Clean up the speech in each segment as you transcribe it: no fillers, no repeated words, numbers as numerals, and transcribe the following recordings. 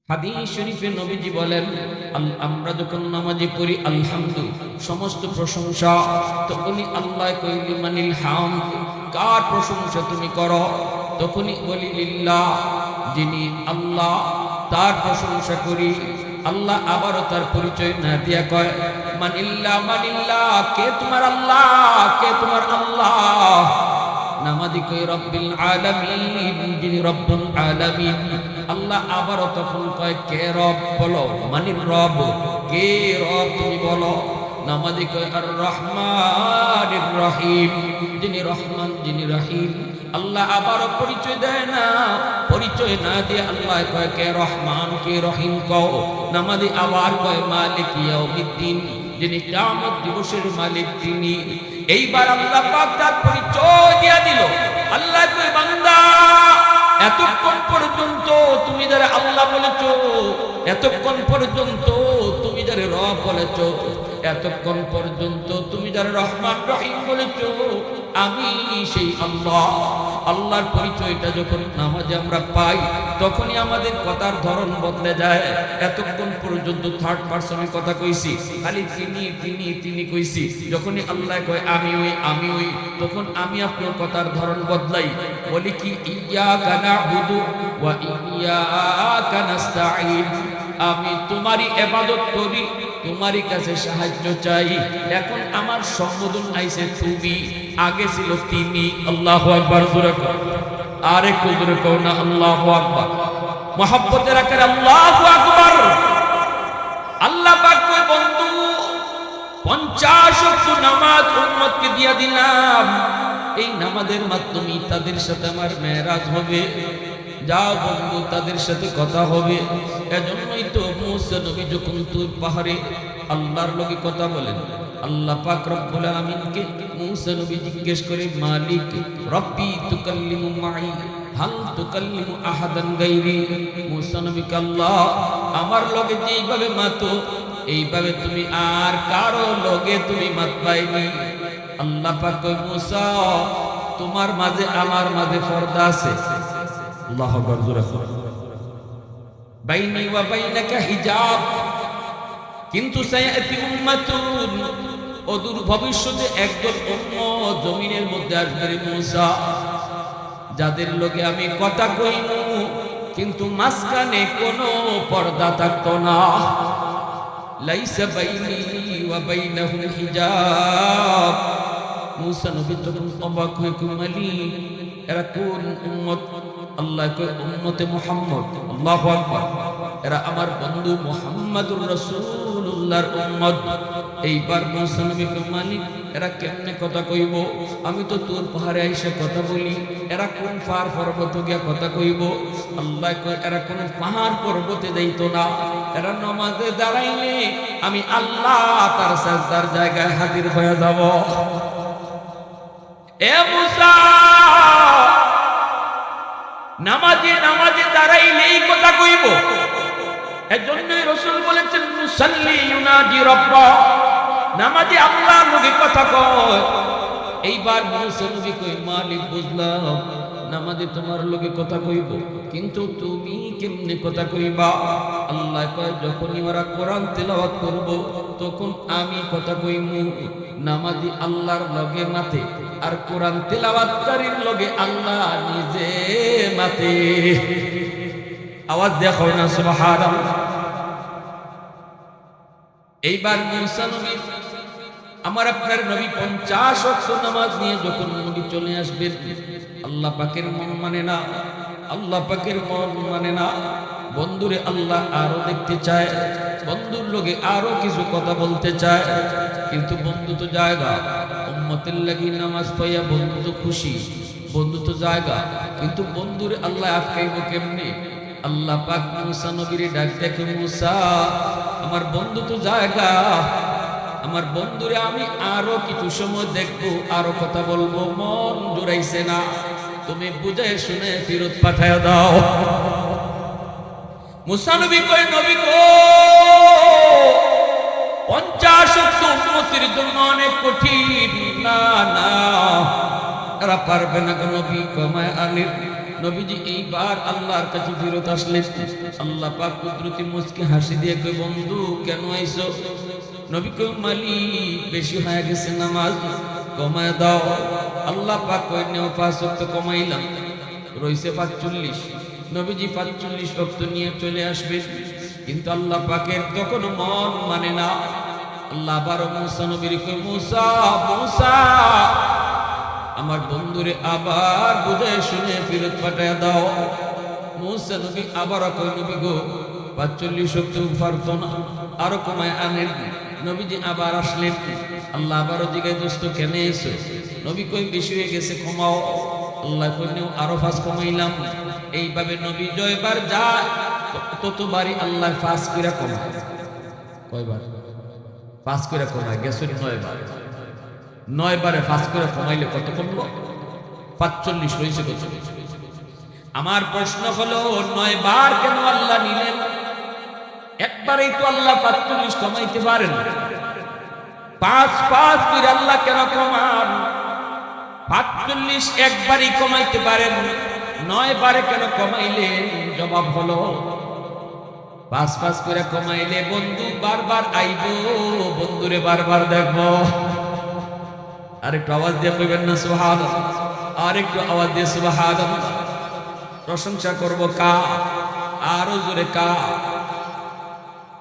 হাদিস শরীফে নবীজি বলেন, আমরা যখন নামাজে পড়ি আলহামদু, সমস্ত প্রশংসা তখনই আল্লাহ কইলি মানিল হামদ, কার প্রশংসা তুমি করো? তখনই বলি লিল্লাহ, যিনি আল্লাহ তার প্রশংসা করি। আল্লাহ আবারও তার পরিচয় না দিয়া কয় মানিল্লাহ, মানিল্লাহ, কে তোমার আল্লাহ, কে তোমার আল্লাহ? নামাজি কই রব্বিল আলামিন, যিনি রব্বুল আলামিন। আল্লাহ আবারও তখন কয় কে রব? বলো মানির রব, কে রব তুমি বলো। নামাজি কয় আর রহমানির রহিম, যিনি রহমান যিনি রহিম। আল্লাহ আবারও পরিচয় দেয় না, পরিচয় না দিয়ে আল্লাহ কয় কে রহমান কে রহিম কও। নামাজি আবার কয় মালিক ইয়াউমিদ্দিন, যিনি কিয়ামত দিবসের মালিক তিনি। এইবার আল্লাহ পাক তার পরিচয় দিয়া দিল। আল্লাহ কই বান্দা, এতক্ষণ পর্যন্ত তুমি যারা আল্লাহ বলেছো, এতক্ষণ পর্যন্ত তুমি যারা রব বলেছো, এতক্ষণ পর্যন্ত তুমি যারা রহমান রহিম বলেছো, আমি সেই আল্লাহ। আল্লাহর পরিচয়টা যখন নামাজে আমরা পাই, তখনই আমাদের কথার ধরন বদলে যায়। এতক্ষণ পর্যন্ত থার্ড পারসনে কথা কইছি, খালি তিনি তিনি তিনি কইছি। যখনই আল্লাহ কয় আমি ওই আমি ওই, তখন আমি আপনার কথার ধরন বদলাই, বলি কি ইয়্যাকা না'বুদু ওয়া ইয়্যাকা নাস্তাঈন, আমি তোমারই ইবাদত করি, তোমারই কাছে সাহায্য চাই। এখন আমার সম্বোধন আইছে তুমি, আগে ছিল তিনি। আল্লাহু আকবার, জোরে কর, আরে জোরে কর না আল্লাহু আকবার। মুহাব্বতের আকারে আল্লাহু আকবার। আল্লাহ পাক কয় বন্ধু, 50 ওয়াক্ত নামাজ উম্মতকে দিয়া দিলাম, এই নামাজের মাধ্যমে তাদের সাথে আমার মেরাজ হবে। যাও বন্ধু, তাদের সাথে কথা হবে। এজন্যই তো মুসা নবী যখন তুর পাহাড়ে আল্লাহর লগে কথা বলেন, আল্লাহ পাক রব্বুল আলামিনকে মুসা নবী জিজ্ঞেস করে মালিক রব্বি তুকাল্লিমু মাই হাল তুকাল্লিমু আহাদান গায়রি। মুসা নবী আল্লাহ আমার লগে যেইভাবে মাতো, এইভাবে তুমি আর কারো লগে তুমি মাতবাইনি। আল্লাহ পাক কয় মুসা, তোমার মাঝে আমার মাঝে পর্দা আছে। আল্লাহু আকবার, জোরে বলো। বাইনি ওয়া বাইনাকা হিজাব, কিন্তু সায়াতি উম্মাতুন, অদূর ভবিষ্যতে একদল উম্মত জমিনের মধ্যে আসবে মুসা, যাদের লগে আমি কথা কইমু, কিন্তু মাঝখানে কোনো পর্দা থাকতো না। লাইসা বাইনি ওয়া বাইনাহুম হিজাব। মুসা নবী তখন অবাক হয়ে কই মালিক, এরা কোন উম্মত? আল্লাহ কয় উম্মতে মুহাম্মদ। আল্লাহু আকবার। এরা আমার বন্ধু মুহাম্মাদুর রাসূলুল্লাহর উম্মত। এইবার মুসা নবী কয় মালিক, এরা কেমনে কথা কইব? আমি তো তোর পাহাড়ে আইসা কথা বলি, এরা কোন পাহাড় পর্বতে গিয়া কথা কইব? আল্লাহ কয় এরা কোন পাহাড় পর্বতে যাইতো না, এরা নামাজে দাঁড়াইলে আমি আল্লাহ তার সাজদার জায়গায় হাজির হয়ে যাব। এ মুসা, নামাজে নামাজে দাঁড়াইলেই কথা কইব। এজন্যই রাসূল বলেছেন মুসাল্লি ইউনাজি রাব্বা, নামাজে আল্লাহর লগে কথা কয়। এইবার মুসা নবী কই মালিক বুঝলাম, নামাজে তোমার লগে কথা কইব, কিন্তু তুমি কেমনে কথা কইবা? আল্লাহ কয় যখনই ওরা কোরআন তেলাওয়াত করব, তখন আমি কথা কইমু। নামাজি আল্লাহর লগে মাতে, আর কোরআন তেলাওয়াতকারীর লগে আল্লাহ নিজে মাতে। আওয়াজ দেখো না সুবহানাল্লাহ। এইবার মুসা নবী, আমার আপনার নবী 50 ওয়াক্ত নামাজ নিয়ে যখন নবী চলে আসবেন, আল্লাহ পাকের মন মানে না, আল্লাহ পাকের মন মানে না। বন্ধুরে আল্লাহ আরো দেখতে চায়, বন্ধুর লগে আরো কিছু কথা বলতে চায়, কিন্তু বন্ধু তো জায়গা, উম্মতের লাগি নামাজ পাইয়া বন্ধু তো খুশি, বন্ধু তো জায়গা, কিন্তু বন্ধুরে আল্লাহ আটকাইব কেমনে? আল্লাহ পাক মুসা নবীরে ডাক দেখে, মুসা আমার বন্ধু তো জায়গা, আমার বন্ধুরে আমি আরো কিছু সময় দেখবো, আরো কথা বলবো, মন জোড়াইছে না, তুমি বুঝায় শুনে ফেরত পাঠায় দাও। মুসা নবী কয় নবী গো, 50 ওয়াক্ত উম্মতের জন্য অনেক কঠিন। না না, এরা পারবে না গো নবী, কমায় আনির নবীজি এইবার আল্লাহর কাছে ফিরত আসলেন। আল্লাহ পাক কুদরতি মুচকি হাসি দিয়ে কই, বন্ধু কেন আইছো? নবী কই, মালিক বেশি হয়ে গেছে, নামাজ কমায় দাও। আল্লাহ পাক কই, নেও 5 ওয়াক্ত কমাইলাম, রইছে 45। নবীজি 45 ওয়াক্ত নিয়ে চলে আসবেন, কিন্তু আল্লাহ পাকের তখন মন মানে না। আল্লাহ আবারও মুসা নবীর কই, মুসা মুসা আমার বন্ধুরে আবার বুঝায় শুনে ফেরত পাঠায় দাও। মুসা নবী আবারও কই, নবী গো 45 ওয়াক্ত পারতো না, আরো কমায় আনেন। নবীজি আবার আসলেন। আল্লাহ আবারও জিজ্ঞাসা, দোস্ত কেন এসো? নবী কই, বেশি হয়ে গেছে, কমাও। আল্লাহ কইলেও আরো 5 কমাইলাম। এইভাবে নবী জয়বার যায় ততবারই আল্লাহ 5 করে কমায়। কয়বার? 5 করে কমায় গেছে 9 বার। 9 বারে 5 করে কমাইলে কত কমলো? 45 রয়েছে কত? আমার প্রশ্ন হলো, 9 বার কেন আল্লাহ নিলেন? একবারেই তো আল্লাহ 45 কমাইতে পারেন। 5 করে আল্লাহ কেন কমান? 45 একবারই কমাইতে পারেন, 9 বারে কেন কমাইলেন? জবাব হলো, 5 করে কমাইলে বন্ধু বারবার আইব, বন্ধুরে বারবার দেখবো। আরেকটু আওয়াজ দিয়ে কইবেন না সুবহানাল্লাহ? আরেকটু আওয়াজ দিয়ে সুবহানাল্লাহ। প্রশংসা করব কা? আরো জোরে কা?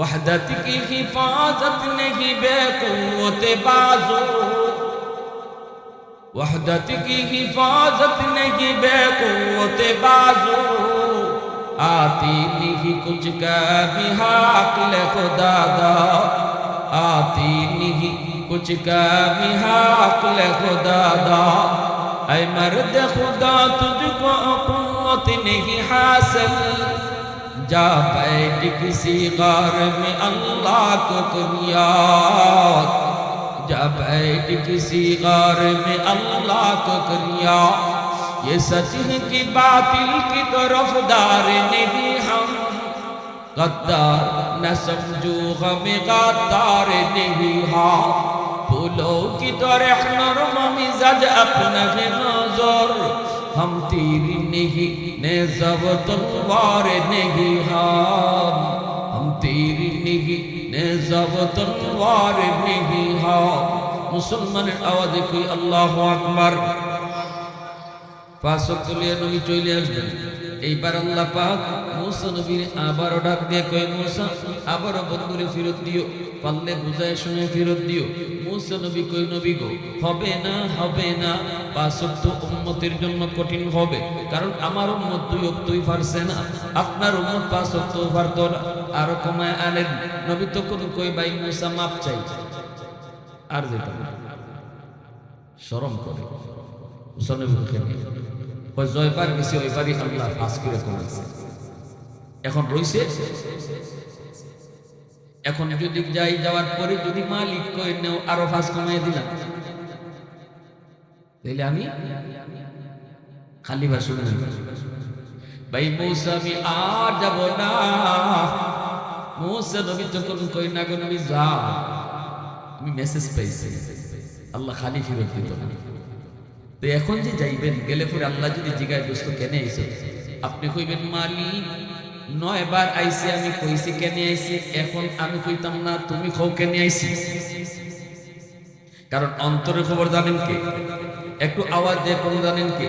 वहदत की हिफाजत नहीं बेक़ुव्वत बाज़ो, वहदत की हिफाजत नहीं बेक़ुव्वत बाज़ो, आती नहीं कुछ कभी हाक़िल खुदा दा, आती नहीं कुछ कभी हाक़िल खुदा दा। ऐ मर्द खुदा तुझको क़ुव्वत नहीं हासिल, जा बैठ किसी गार में अल्लाह को करियाद, जा बैठ किसी गार में अल्लाह को करियाद। ये सच है कि बातिल की तरफदार नहीं हम, गद्दार न समझो हमें गद्दार नहीं हाँ। फूलों की तरह नर्म मिजाज अपना है नजर, हम तीर नहीं नेज़ा व तलवार नहीं हम तीर नहीं नेज़ा व तलवार नहीं मुसलमाনের আওয়াজে কই আল্লাহু আকবার। 5 ওয়াক্ত লিয়ে নবী চলে আসবেন। এইবার আল্লাহ পাক মুসা নবীর আবারও ডাক দিয়ে কই, মুসা আবারও বন্ধুরে ফেরত দিও, পারলে বুঝায় শুনে ফেরত দিও। মুসা নবী কই, নবী গো হবে না, হবে না। 5 ওয়াক্ত উম্মতের জন্য কঠিন হবে, কারণ আমার উম্মত 2 ওয়াক্তই পারছে না, আপনার উম্মত 5 ওয়াক্ত পারতো না, আরো কমায় আনেন। নবী তখন কই, ভাই মুসা মাপ চাই। আর যেতে শরম করে মুসা নবী কই, জয়বার গেছে ওইবারই আল্লাহ 5 করে কমাইছে। এখন রইছে, এখন যদি যাই, যাওয়ার পরে যদি মালিক কই নেও আরো 5 কমাই দিলাম, তাহলে আমি খালি ভাষণ ভাই মুসা আমি আর যাব না। মুসা নবী তখন কই, না গো নবী যা, আমি মেসেজ পাইছি আল্লাহ খালি ফেরত দিত না। তো এখন যে যাইবেন, গেলে পরে আল্লাহ যদি জিগায় দোস্ত কেন আইছে, আপনি কইবেন মালিক 9 বার আইছি, আমি কইছি কেন আইছি, এখন আমি কইতাম না তুমি কও কেন আইছি। কারণ অন্তরের খবর জানেন কে? একটু আওয়াজ দিয়ে কোন জানেন কে?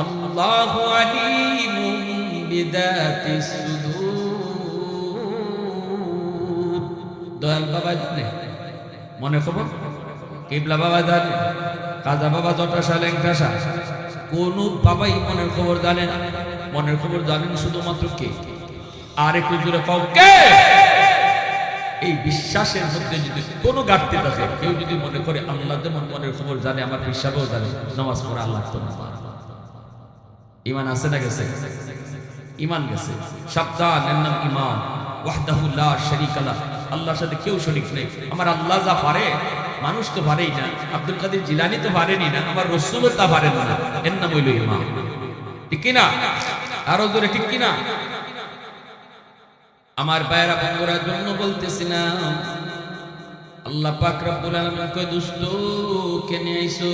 আল্লাহু আলিমুম বিদাতিস সুদূর। দয়াল বাবা জানে মনে খবর, কিবলা বাবা জানে, কাজা বাবা জটাশা ল্যাংটাশা, কোন বাবাই মনের খবর জানে না। মনের খবর জানেন শুধুমাত্র কে? আর একটু জোরে কও কে? এই বিশ্বাসের মধ্যে যদি কোনো ঘাটতি থাকে, কেউ যদি মনে করে আল্লাহ যেমন মনের খবর জানে, আমার হিসাবেও জানে, নামাজ পড়া আল্লাহ তো না, ঈমান আছে না গেছে? ঈমান গেছে। সাবধান, এর নাম ঈমান। ওয়াহদাহু লা শারীকা লাহ, আল্লাহর সাথে কেউ শরীক নেই। আমার আল্লাহ যা পারে মানুষ তো পারেই না, আব্দুল কাদের জিলানী তো পারেনি না, আমার রাসূলও তা পারেন না, এর নাম হইল ঈমান। ঠিক কি না? আরো জোরে ঠিক কি না? আমার ভাইয়েরা বন্ধুরা জন্য বলতেছিলাম, আল্লাহ পাক রব্বুল আলামিন কয়, দুষ্ট কেন আইছো?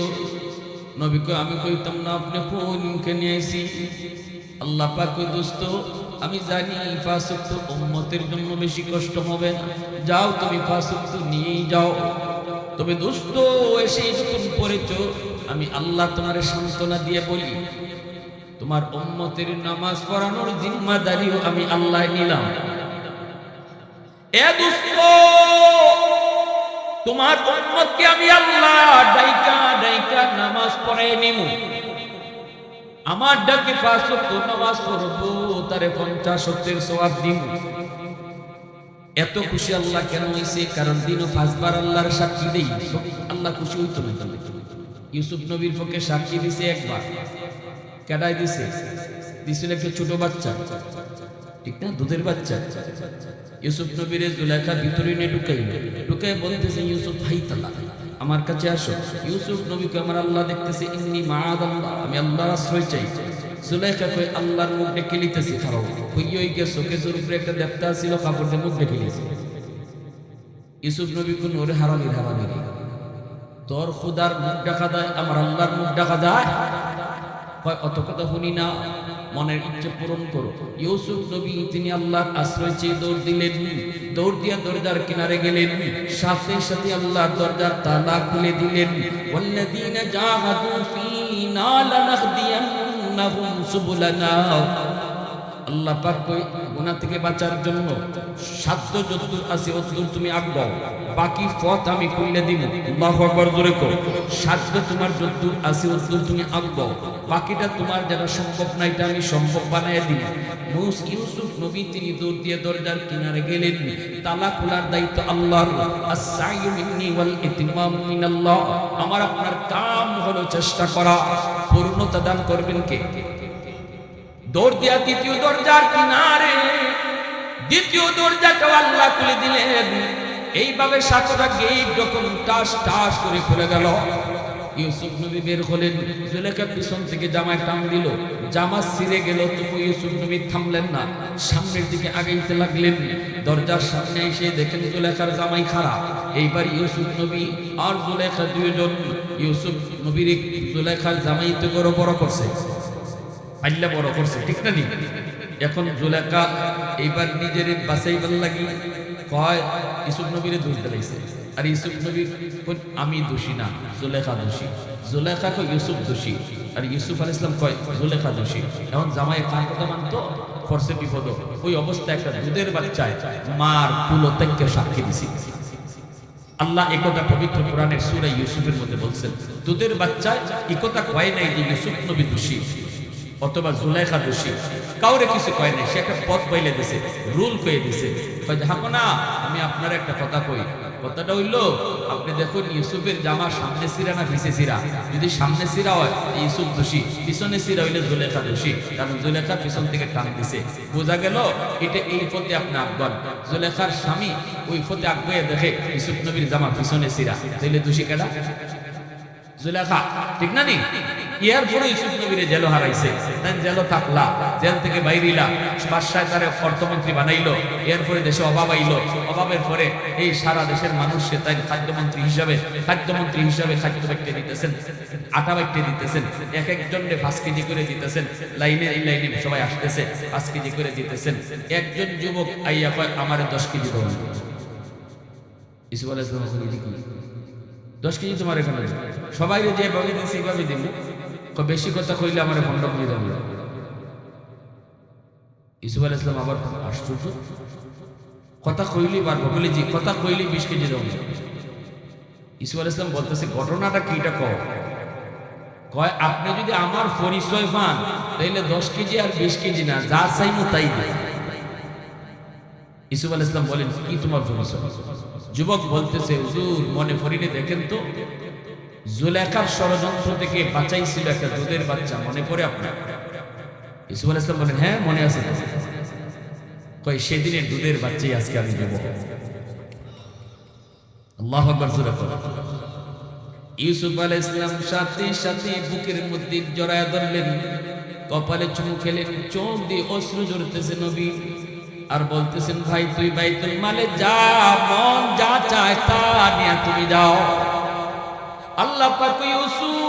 নবী কয় আমি কইতাম না আপনি কোনকে নিয়ে আইছি। আল্লাহ পাক কই দোস্ত আমি জানি 5 ওয়াক্ত উম্মতের জন্য বেশি কষ্ট হবে না, যাও তুমি 5 ওয়াক্ত নিয়েই যাও। তবে দোস্ত এসে যখন পড়েছো আমি আল্লাহ তোমারে সান্ত্বনা দিয়ে বলি তোমার উম্মতের নামাজ পড়ানোর জিম্মাদারিও আমি আল্লাহ নিলাম। এ দোস্ত তোমার উম্মতকে আমি আল্লাহ ডাইকা ডাইকা নামাজ পড়ায় নিমু। আমার ডাকে 5 ওয়াক্ত নামাজ পড়বো, তারে 50 ওয়াক্তের সওয়াব দিব। এত খুশি আল্লাহ কেন হইছে? কারণ দিনও 5 বার আল্লাহর সাক্ষী দেই, আল্লাহ খুশি হইতো না। ইউসুফ নবীর পক্ষে সাক্ষী দিছে একবার, কেডাই দিছে? দিছিল একটা ছোট বাচ্চা, ঠিক না, দুধের বাচ্চা। ইউসুফ নবীরে জুলাইখা ভিতরে নিয়ে ঢুকাই বলতেছে ইউসুফ ভাই তালা আমার কাছে আসো। ইউসুফ নবীকে আমার আল্লাহ দেখতেছে, ইন্নী মাআদাল্লাহ, আমি আল্লাহর আশ্রয় চাই। জুলাইখা কই আল্লাহর মুখ ডেকে লিতেছি, খারাপ হইই গেছো, কেসের উপরে একটা দেবতা ছিল, কাপড় দিয়ে মুখ ডেকে লিয়েছে। ইউসুফ নবী কোন ওরে হারামির তোর খুদার মুখ দেখা যায়, আমার আল্লাহর মুখ দেখা যায়? কয় অত কথা শুনি না, মনের ইচ্ছে পূরণ করো। ইউসুফ নবী তিনি আল্লাহর আশ্রয় চেয়ে দৌড় দিলেন, দৌড় দিয়া দরজার কিনারে গেলেন, সাথে সাথে আল্লাহর দরজার তালা খুলে দিলেন। ওয়াল্লাযীনা জাহাদু ফীনা লানাহদিয়ান্নাহুম সুবুলানা। আল্লাহ পাক কই গুনাহ থেকে বাঁচার জন্য সাধ্য যতদূর আছে ততদূর তুমি আগাও, বাকি পথ আমি খুলে দিব। আল্লাহু আকবার, জোরে কর। সাধ্য তোমার যতদূর আছে ততদূর তুমি আগাও, বাকিটা তোমার যারা সম্ভব না এটা আমি সম্ভব বানায় দিব। ইউসুফ নবী তিনি দৌড় দিয়ে দরজার কিনারে গেলেন, তালা খোলার দায়িত্ব আল্লাহর। আস-সাইয়ু মিন্নি ওয়াল ইতিমামু মিনাল্লাহ। আমার আপনার কাম হলো চেষ্টা করা, পূর্ণতা দান করবেন কে? দৌড় দিয়া দ্বিতীয় দরজার কিনারে, দ্বিতীয় দরজাটা আল্লাহ খুলে দিলেন। এইভাবে 7টা গেট যখন টাস টাস করে খুলে গেল, ইউসুফ নবী বের হলেন। জুলেখা পিছন থেকে জামায় টান দিল, জামা ছিঁড়ে গেল, তবু ইউসুফ নবী থামলেন না, সামনের দিকে আগাইতে লাগলেন। দরজার সামনে এসে দেখেন জুলেখার জামাই খারাপ। এইবার ইউসুফ নবী আর জুলেখা দুইজন ইউসুফ নবীর জুলেখার জামাই তো বড় করছে, আল্লাহ বড় করছে, ঠিক না? এখন জুলেখা এইবার নিজের বাঁচাইবার লাগি কয় ইউসুফ নবীরে দোষ দিলাইছে। আর ইউসুফ নবী আমি দোষী না, জুলেখা দোষী। জুলেখা কয় ইউসুফ দোষী, আর ইউসুফ আলাইহিস সালাম কয় জুলেখা দোষী। এখন জামাই কার কথা মানতো? পড়ছে বিপদ। ওই অবস্থায় একটা দুধের বাচ্চায় মার কুলত্যাগকে সাক্ষী দিছি। আল্লাহ একথা পবিত্র কোরআনের সূরা ইউসুফের মধ্যে বলছেন, দুধের বাচ্চায় একথা কয় নাই যে ইউসুফ নবী দোষী অথবা জুলেখা দোষী, কাউরে কিছু কয় নাই। সে একটা পথ পাইলে দিছে, রুল কয়ে দিছে, হাঁকো না আমি আপনার একটা কথা কই। কথাটা হইল, আপনি দেখুন ইউসুফের জামা সামনে সিরা না পিছে সিরা? যদি সামনে সিরা হয় ইউসুফ দোষী, পিছনে সিরা হইলে জুলেখা দোষী, কারণ জুলেখা পিছন থেকে টান দিছে। বোঝা গেল এটা এই পথে আপনি আঁকবেন। জুলেখার স্বামী ওই পথে আঁকবে, দেখে ইউসুফ নবীর জামা পিছনে সিরা, তাইলে দোষী কেডা? জুলেখা, ঠিক না? নি এরপরে ইউসুফ নবীরে জেল হারাইছে, জেল থাকলা, জেল থেকে বাইরিলা, বাদশাহ তারে অর্থমন্ত্রী বানাইলো। এরপরে দেশে অভাব আইলো, অভাবের পরে এই সারা দেশের মানুষ সে তাই খাদ্যমন্ত্রী হিসাবে খাদ্য বাইটে দিতেছেন, আটা বাইটে দিতেছেন, এক একজনকে 5 কেজি করে দিতেছেন। লাইনে এই লাইনে সবাই আসতেছে, 5 কেজি করে দিতেছেন। একজন যুবক আইয়া কয় আমার 10 কেজি দাও। ইউসুফ আলাইহিস সালাম 10 কেজি তোমার এখানে, সবাই যেভাবে দিচ্ছে এইভাবে দিব, বেশি কথা কইলে আমার ভণ্ড করে দেবে। ইউসুফ আলাইহিস সালাম আবার আশ্চর্য, কথা কইলি পারবো বলে জি, কথা কইলি 20 কেজি দেবো। ইউসুফ আলাইহিস সালাম বলতেছে ঘটনাটা কি, এটা কয় আপনি যদি আমার পরিচয় পান তাইলে 10 কেজি আর 20 কেজি না, যা চাইমু তাই না। ইউসুফ আলাইহিস সালাম বলেন কি তোমার পরিচয়? যুবক বলতেছে হুজুর মনে পড়িলে দেখেন তো, জুলেখার ষড়যন্ত্র থেকে বাঁচাইছিল একটা দুধের বাচ্চা, মনে পড়ে আপনার? ইউসুফ আলাইহিস সালাম বলেন হ্যাঁ মনে আছে। কয় সেদিনের দুধের বাচ্চাই আজকে আমি দেব। আল্লাহু আকবার। ইউসুফ আলাইহিস সালাম সাথে সাথে বুকের মধ্যে জড়ায় ধরলেন, কপালে চুমু খেলেন, চোখ দিয়ে অশ্রু ঝরতেছে নবী, আর বলতেছেন ভাই তুই বাইতুল মালে যা, মন যা চায় তা নিয়ে তুমি যাও। আল্লাহ পাক ইউসুফ